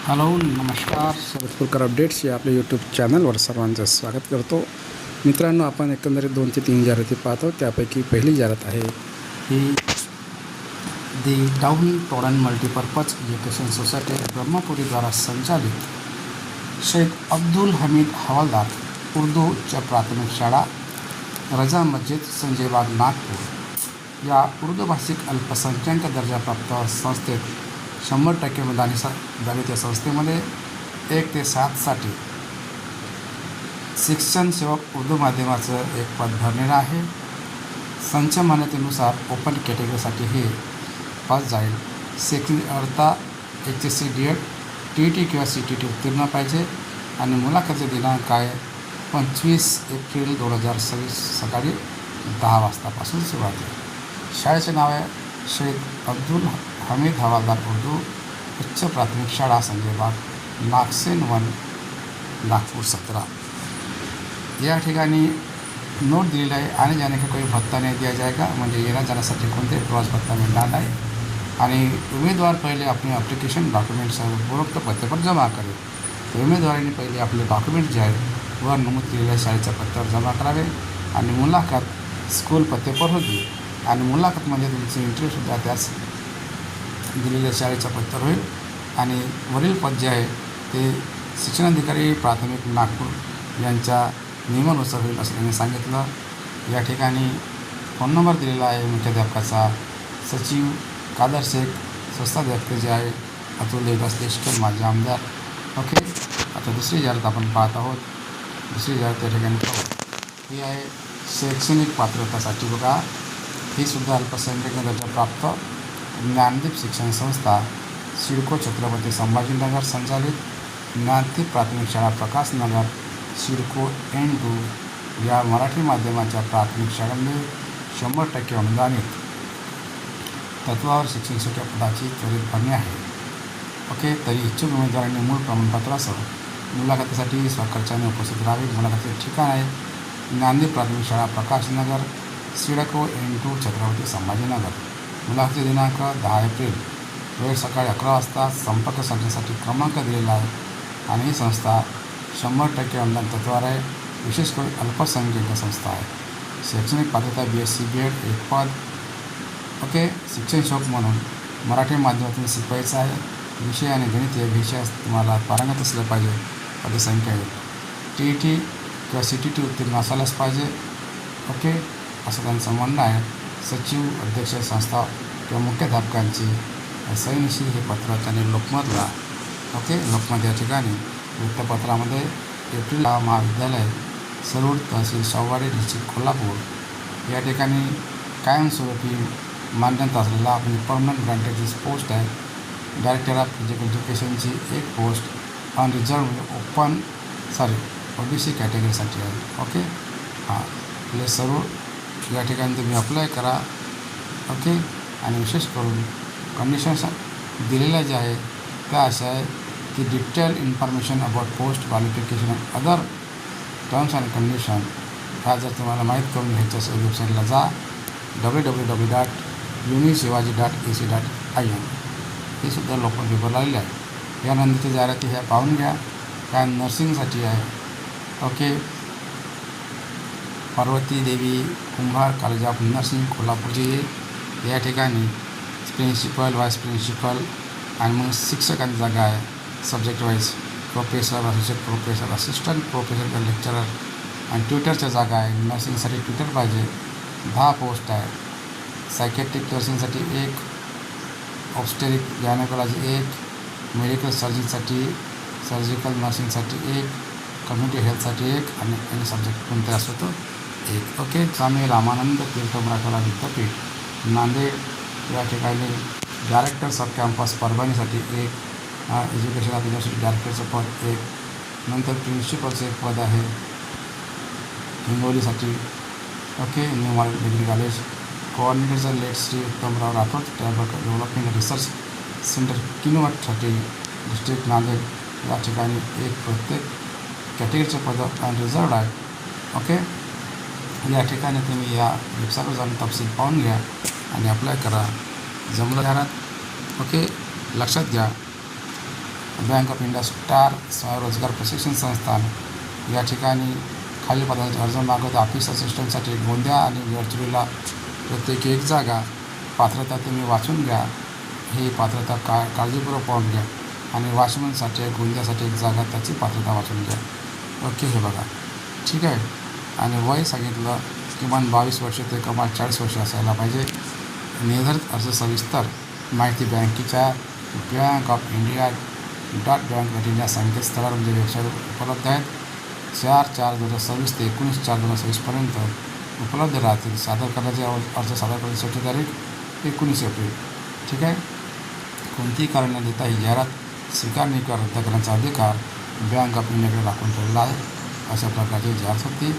Hello नमस्कार. Solapurkar updates या आपल्या यूट्यूब चॅनलवर सर्वांचं स्वागत करतो. मित्रांनो, आपण एकंदरीत 2 ते 3 जाहिराती पाहतो. त्यापैकी पहिली जाहिरात आहे ही दी डाऊन टॉडन मल्टीपर्पज एज्युकेशन सोसायटी ब्रह्मपुरीद्वारा संचालित शेख अब्दुल हमीद हवालदार उर्दू उच्च प्राथमिक शाळा रजा मस्जिद संजय बाग नागपूर या उर्दू भाषिक अल्पसंख्याक दर्जाप्राप्त संस्थेत 100% अनुदान झाले. त्या संस्थेमध्ये 1 ते 7साठी शिक्षण सेवक उर्दू माध्यमाचं एक पद भरलेलं आहे. संच मान्यतेनुसार ओपन कॅटेगरीसाठी हे पद जाईल. शैक्षणिक अर्हता HSC DED TET किंवा CTT उत्तीर्ण पाहिजे आणि मुलाखतीचा दिनांक आहे 25 एप्रिल 2026 सकाळी 10 वाजतापासून सुरुवात आहे. शाळेचे नाव आहे शेख अब्दुल हमीद हवालदार उर्दू उच्च प्राथमिक शाळा संजय बाग नागसेन 1 नागपूर 17. या ठिकाणी नोट दिलेला आहे आने जाने का कोई भत्ता नहीं दिया जाएगा, म्हणजे येण्या जाण्यासाठी कोणतेही प्रवास भत्ता मिळणार नाही. आणि उमेदवार पहिले अपने ॲप्लिकेशन डॉक्युमेंट्स उपरोक्त पत्ते पर जमा करेल. तर उमेदवारांनी पहिले आपले डॉक्युमेंट जे आहे वर नमूद केलेल्या शाळेच्या पत्त्यावर जमा करावे आणि मुलाखत स्कूल पत्ते पर होती. आणि मुलाखत म्हणजे तुमची इंटरव्ह्यूसुद्धा त्याच दिलेल्या शाळेच्या पत्त्यावर होईल. आणि वरील पद जे आहे ते शिक्षणाधिकारी प्राथमिक नागपूर यांच्या नियमानुसार होईल असं त्यांनी सांगितलं. या ठिकाणी फोन नंबर दिलेला आहे मुख्याध्यापकाचा, सचिव कादर शेख, संस्थाध्यक्ष जे आहे अतुल देवदास देशकर माजी आमदार. ओके, आता दुसरी जाहिरात आपण पाहत आहोत. दुसरी जाहिरात त्या ठिकाणी पाहू. ही आहे शैक्षणिक पात्रतासाठी. बघा, ही सुद्धा अल्पसंख्याक दर्जाप्राप्त ज्ञानदीप शिक्षण संस्था सिडको छत्रपती संभाजीनगर संचालित ज्ञानदीप प्राथमिक शाळा प्रकाशनगर सिडको N2 या मराठी माध्यमाच्या प्राथमिक शाळांमध्ये 100% अनुदानित तत्वावर शिक्षण शिक्षक पदाची त्वरित भरणी आहे. ओके, तरी इच्छुक उमेदवारांनी मूळ प्रमाणपत्रासह मुलाखतीसाठी स्वखर्चाने उपस्थित राहावे. मुलाखतीचे ठिकाण आहे ज्ञानदीप प्राथमिक शाळा प्रकाशनगर सिडको N2 छत्रपती संभाजीनगर. मुलाखतीचा दिनांक 10 एप्रिल, वेळ सकाळी 11 वाजता. संपर्क साधण्यासाठी क्रमांक दिलेला आहे. आणि ही संस्था 100% अनुदान तत्वावर आहे. विशेष करून अल्पसंख्याक संस्था आहे. शैक्षणिक पात्रता BSc BEd एक पद. ओके, शिक्षण सेवक म्हणून मराठी माध्यमातून शिकवायचं आहे. विषय आणि गणित या विषयात तुम्हाला पारंगत असलं पाहिजे. पदसंख्या TET किंवा CTT उत्तीर्ण असायलाच पाहिजे. ओके, असं त्यांचं म्हणणं आहे. सचिव, अध्यक्ष संस्था किंवा मुख्याध्यापकांची सहीनिशी हे पत्र त्यांनी लोकमतला. ओके, लोकमत या ठिकाणी वृत्तपत्रामध्ये एप्रिल महाविद्यालय सरूड तहसील शाहूवाडी डिस्ट्रिक्ट कोल्हापूर या ठिकाणी कायमस्वरूपी मान्यता असलेला आपली परमनंट ग्रँटेडची पोस्ट आहे. डायरेक्टर ऑफ फिजिकल एज्युकेशनची एक पोस्ट अनरिझर्व्ड OBC कॅटेगरीसाठी आहे. ओके, हां, आपले सरूड या ठिकाणी तुम्ही अप्लाय करा. ओके, आणि विशेष करून कंडिशन्स दिलेल्या ज्या आहे त्या अशा आहे की detail information about post qualification other terms and condition ह्या जर तुम्हाला माहीत करून घ्यायच्या असेल वेबसाईटला जा www.uniशिवाजी.ac.in. हे सुद्धा लोकमत पेपरला आलेले आहे. यानंतरच्या जाहिराती ह्या पाहून घ्या. काय नर्सिंगसाठी आहे. ओके, पार्वती देवी कुंभार कॉलेज ऑफ नर्सिंग कोल्हापूरची या ठिकाणी प्रिन्सिपल, व्हाईस प्रिन्सिपल आणि मग शिक्षकांची जागा आहे. Subject wise professor, assistant professor, assistant professor, lecturer आणि ट्युटरच्या जागा आहे. नर्सिंगसाठी ट्युटर पाहिजे. 10 पोस्ट आहे. सायकॅट्रिक नर्सिंगसाठी 1, ऑब्स्टेरिक गायनेकॉलॉजी 1, मेडिकल सर्जनसाठी, सर्जिकल नर्सिंगसाठी 1, कम्युनिटी हेल्थसाठी 1 आणि एनी सब्जेक्ट कोणते असतो तो 1. ओके, स्वामी रामानंद तीर्थ मराठवाडा विद्यापीठ नांदेड या ठिकाणी डायरेक्टर्स ऑफ कॅम्पस परभणीसाठी 1, एज्युकेशन ऑफ युनिव्हर्सिटी डायरेक्टरचं पद 1, नंतर प्रिन्सिपलचं एक पद आहे हिंगोलीसाठी. ओके, न्यू मॉडेल डिग्री कॉलेज कोऑर्डिनेटरचं late Shri Uttamrao Rathod development research centre किनवटसाठी डिस्ट्रिक्ट नांदेड या ठिकाणी 1 प्रत्येक कॅटेगरीचे पद अनरिझर्व्ड आहे. ओके, या ठिकाणी तुम्ही या वेबसाईटवर जाऊन तपशील पाहून घ्या आणि अप्लाय करा. जमलं जाहिरात. ओके, लक्षात घ्या बँक ऑफ इंडिया स्टार स्वयंरोजगार प्रशिक्षण संस्थान या ठिकाणी खालील पदांचे अर्ज मागवत ऑफिस असिस्टंटसाठी गोंदिया आणि गडचिरोलीला प्रत्येकी एक जागा. पात्रता तुम्ही वाचून घ्या. ही पात्रता काळजीपूर्वक पाहून घ्या. आणि वॉचमनसाठी गोंदियासाठी एक जागा, त्याची पात्रता वाचून घ्या. ओके, हे बघा, ठीक आहे. आणि वय सांगितलं किमान 22 वर्ष ते कमाल 40 वर्ष असायला पाहिजे. निर्धारित अर्ज सविस्तर माहिती बँकेच्या bankofindia.bank.in या संकेतस्थळावर म्हणजे वेबसाईटवर उपलब्ध आहेत. 4/4/2026 ते 19/4/2026 उपलब्ध राहतील. सादर करण्याचे अर्ज सादर करण्याची शेवटची तारीख 19 एप्रिल. ठीक आहे. कोणतीही कारण न देता ही जाहिरात स्वीकारणे किंवा रद्द करण्याचा अधिकार बँक ऑफ इंडियाकडे राखून ठेवलेला आहे. अशा प्रकारची जाहिरात होती.